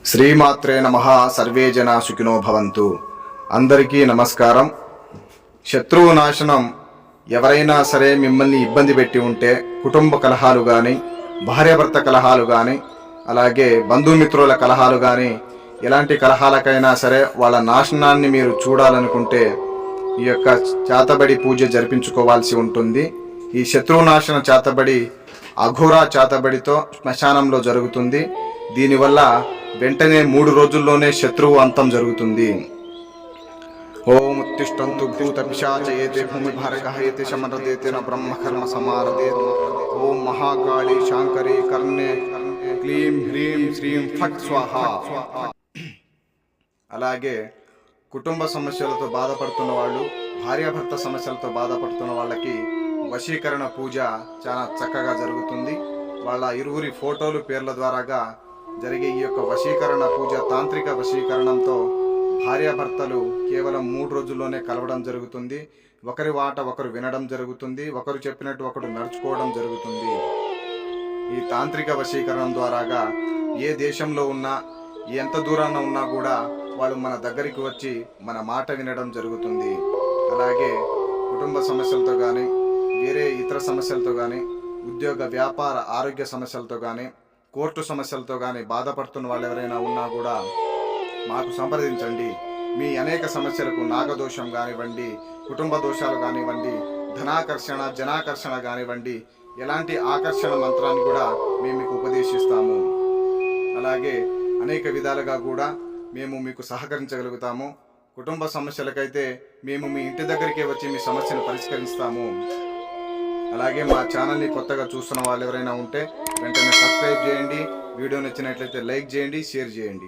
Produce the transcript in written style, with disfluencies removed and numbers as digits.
శ్రీమాత్రే నమః. సర్వే జనా సుఖినో భవంతు. అందరికీ నమస్కారం. శత్రువు నాశనం. ఎవరైనా సరే మిమ్మల్ని ఇబ్బంది పెట్టి ఉంటే, కుటుంబ కలహాలు కానీ, భార్యాభర్త కలహాలు కానీ, అలాగే బంధుమిత్రుల కలహాలు కానీ, ఎలాంటి కలహాలకైనా సరే వాళ్ళ నాశనాన్ని మీరు చూడాలనుకుంటే ఈ యొక్క చాతబడి పూజ జరిపించుకోవాల్సి ఉంటుంది. ఈ శత్రువునాశన చాతబడి అఘోరా చాతబడితో శ్మశానంలో జరుగుతుంది. దీనివల్ల వెంటనే 3 రోజుల్లోనే శత్రువు అంతం జరుగుతుంది. ఓం ఉత్తిష్టంతు భూత పిశాచయేతే భూమి భారగహయేతే శమరదేతే న బ్రహ్మకర్మ సమారదే. ఓం మహాకాళి శాంకరి కర్ణే క్లీం హ్రీం శ్రీం ఫట్ స్వాహ. అలాగే కుటుంబ సమస్యలతో బాధపడుతున్న వాళ్ళు, భార్యాభర్త సమస్యలతో బాధపడుతున్న వాళ్ళకి వశీకరణ పూజ చాలా చక్కగా జరుగుతుంది. వాళ్ళ ఇరువురి ఫోటోలు పేర్ల ద్వారాగా జరిగే ఈ యొక్క వశీకరణ పూజ తాంత్రిక వశీకరణంతో భార్యాభర్తలు కేవలం 3 రోజుల్లోనే కలవడం జరుగుతుంది. ఒకరి మాట ఒకరు వినడం జరుగుతుంది. ఒకరు చెప్పినట్టు ఒకరు నడుచుకోవడం జరుగుతుంది. ఈ తాంత్రిక వశీకరణం ద్వారాగా ఏ దేశంలో ఉన్నా, ఎంత దూరాన ఉన్నా కూడా వాళ్ళు మన దగ్గరికి వచ్చి మన మాట వినడం జరుగుతుంది. అలాగే కుటుంబ సమస్యలతో కానీ, వేరే ఇతర సమస్యలతో కానీ, ఉద్యోగ వ్యాపార ఆరోగ్య సమస్యలతో కానీ, కోర్టు సమస్యలతో కానీ బాధపడుతున్న వాళ్ళు ఎవరైనా ఉన్నా కూడా మాకు సంప్రదించండి. మీ అనేక సమస్యలకు నాగదోషం కానివ్వండి, కుటుంబ దోషాలు కానివ్వండి, ధనాకర్షణ జనాకర్షణ కానివ్వండి, ఎలాంటి ఆకర్షణ మంత్రాన్ని కూడా మేము మీకు ఉపదేశిస్తాము. అలాగే అనేక విధాలుగా కూడా మేము మీకు సహకరించగలుగుతాము. కుటుంబ సమస్యలకైతే మేము మీ ఇంటి దగ్గరికే వచ్చి మీ సమస్యను పరిష్కరిస్తాము. అలాగే మా ఛానల్ని కొత్తగా చూస్తున్న వాళ్ళు ఎవరైనా ఉంటే వెంటనే సబ్స్క్రైబ్ చేయండి. వీడియో నచ్చినట్లయితే లైక్ చేయండి, షేర్ చేయండి.